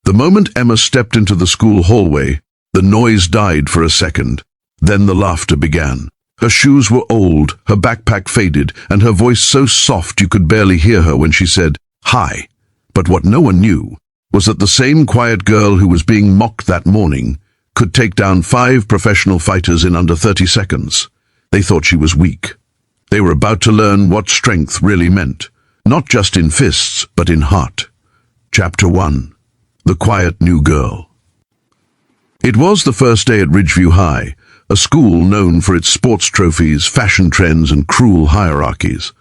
The moment Emma stepped into the school hallway, the noise died for a second. Then the laughter began. Her shoes were old, her backpack faded, and her voice so soft you could barely hear her when she said, "Hi." But what no one knew was that the same quiet girl who was being mocked that morning could take down 5 professional fighters in under 30 seconds. They thought she was weak. They were about to learn what strength really meant, not just in fists, but in heart. Chapter 1. The Quiet New Girl. It was the first day at Ridgeview High, a school known for its sports trophies, fashion trends, and cruel hierarchies.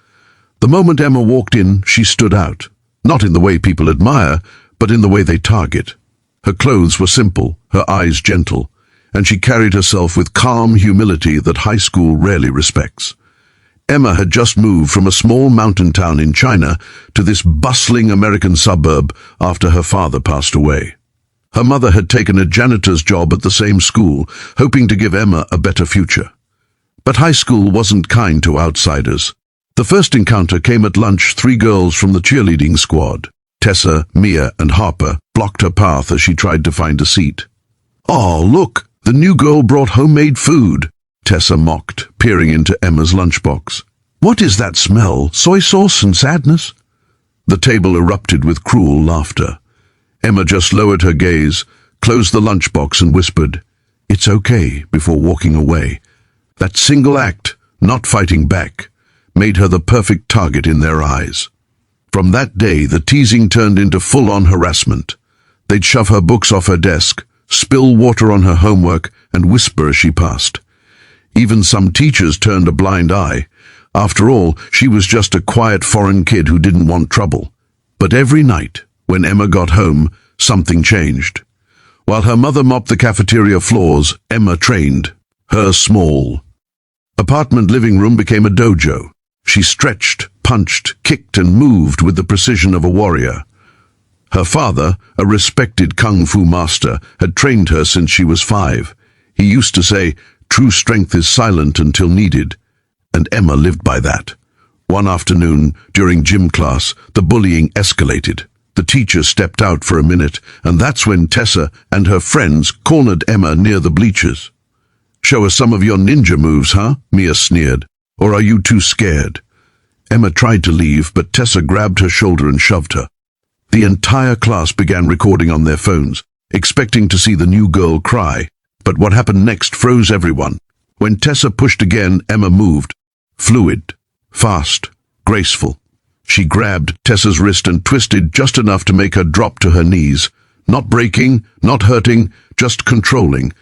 The moment Emma walked in, she stood out, not in the way people admire, but in the way they target. Her clothes were simple, her eyes gentle, and she carried herself with calm humility that high school rarely respects. Emma had just moved from a small mountain town in China to this bustling American suburb after her father passed away. Her mother had taken a janitor's job at the same school, hoping to give Emma a better future. But high school wasn't kind to outsiders. The first encounter came at lunch. 3 girls from the cheerleading squad, Tessa, Mia, and Harper, blocked her path as she tried to find a seat. "Oh, look, the new girl brought homemade food," Tessa mocked, peering into Emma's lunchbox. "What is that smell? Soy sauce and sadness?" The table erupted with cruel laughter. Emma just lowered her gaze, closed the lunchbox and whispered, "It's okay," before walking away. That single act, not fighting back, made her the perfect target in their eyes. From that day, the teasing turned into full-on harassment. They'd shove her books off her desk, spill water on her homework, and whisper as she passed. Even some teachers turned a blind eye. After all, she was just a quiet foreign kid who didn't want trouble. But every night, when Emma got home, something changed. While her mother mopped the cafeteria floors, Emma trained. Her small apartment living room became a dojo. She stretched, punched, kicked, and moved with the precision of a warrior. Her father, a respected kung fu master, had trained her since she was 5. He used to say, "True strength is silent until needed," and Emma lived by that. One afternoon, during gym class, the bullying escalated. The teacher stepped out for a minute, and that's when Tessa and her friends cornered Emma near the bleachers. "Show us some of your ninja moves, huh?" Mia sneered. "Or are you too scared?" Emma tried to leave, but Tessa grabbed her shoulder and shoved her. The entire class began recording on their phones, expecting to see the new girl cry. But what happened next froze everyone. When Tessa pushed again, Emma moved. Fluid, fast, graceful. She grabbed Tessa's wrist and twisted just enough to make her drop to her knees. Not breaking, not hurting, just controlling.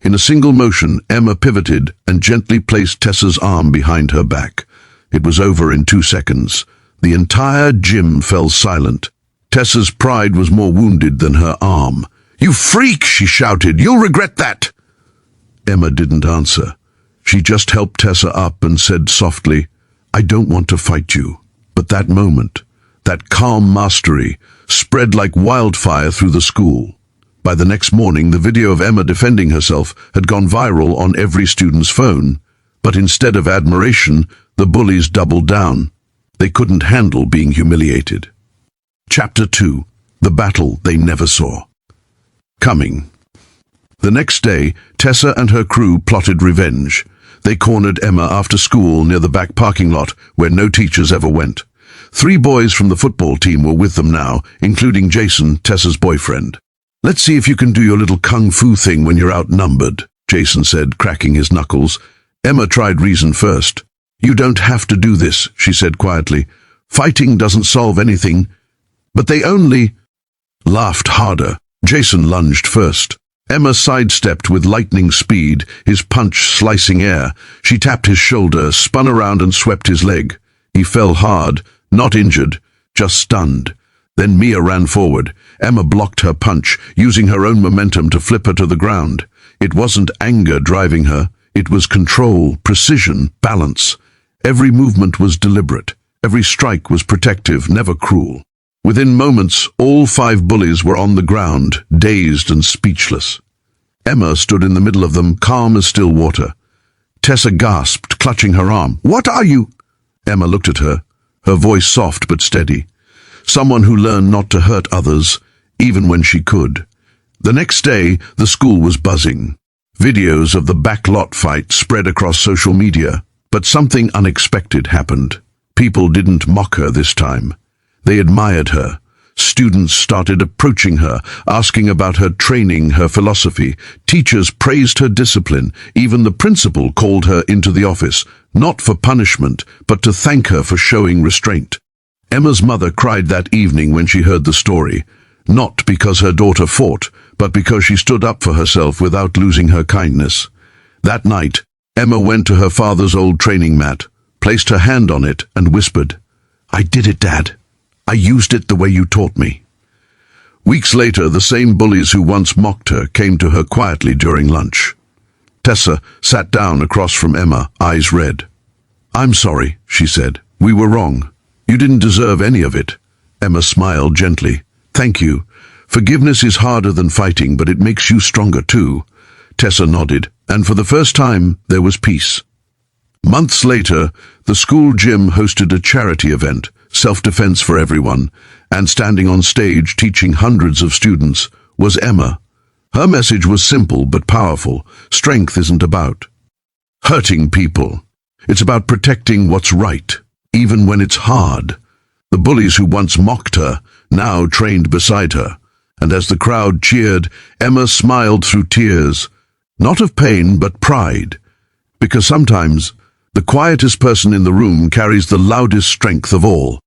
In a single motion, Emma pivoted and gently placed Tessa's arm behind her back. It was over in 2 seconds. The entire gym fell silent. Tessa's pride was more wounded than her arm. "You freak!" she shouted. "You'll regret that!" Emma didn't answer. She just helped Tessa up and said softly, "I don't want to fight you." But that moment, that calm mastery, spread like wildfire through the school. By the next morning, the video of Emma defending herself had gone viral on every student's phone. But instead of admiration, the bullies doubled down. They couldn't handle being humiliated. Chapter 2. The Battle They Never Saw. Coming. The next day, Tessa and her crew plotted revenge. They cornered Emma after school near the back parking lot where no teachers ever went. 3 boys from the football team were with them now, including Jason, Tessa's boyfriend. "Let's see if you can do your little kung fu thing when you're outnumbered," Jason said, cracking his knuckles. Emma tried reason first. "You don't have to do this," she said quietly. "Fighting doesn't solve anything." But they only laughed harder. Jason lunged first. Emma sidestepped with lightning speed, his punch slicing air. She tapped his shoulder, spun around and swept his leg. He fell hard, not injured, just stunned. Then Mia ran forward. Emma blocked her punch, using her own momentum to flip her to the ground. It wasn't anger driving her. It was control, precision, balance. Every movement was deliberate. Every strike was protective, never cruel. Within moments, all 5 bullies were on the ground, dazed and speechless. Emma stood in the middle of them, calm as still water. Tessa gasped, clutching her arm. "What are you?" Emma looked at her, her voice soft but steady. "Someone who learned not to hurt others, even when she could. The next day, the school was buzzing. Videos of the backlot fight spread across social media, but something unexpected happened. People didn't mock her this time. They admired her. Students started approaching her, asking about her training, her philosophy. Teachers praised her discipline. Even the principal called her into the office, not for punishment, but to thank her for showing restraint. Emma's mother cried that evening when she heard the story, not because her daughter fought, but because she stood up for herself without losing her kindness. That night, Emma went to her father's old training mat, placed her hand on it, and whispered, "I did it, Dad. I used it the way you taught me." Weeks later, the same bullies who once mocked her came to her quietly during lunch. Tessa sat down across from Emma, eyes red. "I'm sorry," she said. "We were wrong. You didn't deserve any of it." Emma smiled gently. "Thank you. Forgiveness is harder than fighting, but it makes you stronger too." Tessa nodded, and for the first time, there was peace. Months later, the school gym hosted a charity event, self-defense for everyone, and standing on stage teaching hundreds of students was Emma. Her message was simple but powerful. Strength isn't about hurting people. It's about protecting what's right, even when it's hard. The bullies who once mocked her now trained beside her, and as the crowd cheered, Emma smiled through tears, not of pain but pride, because sometimes the quietest person in the room carries the loudest strength of all.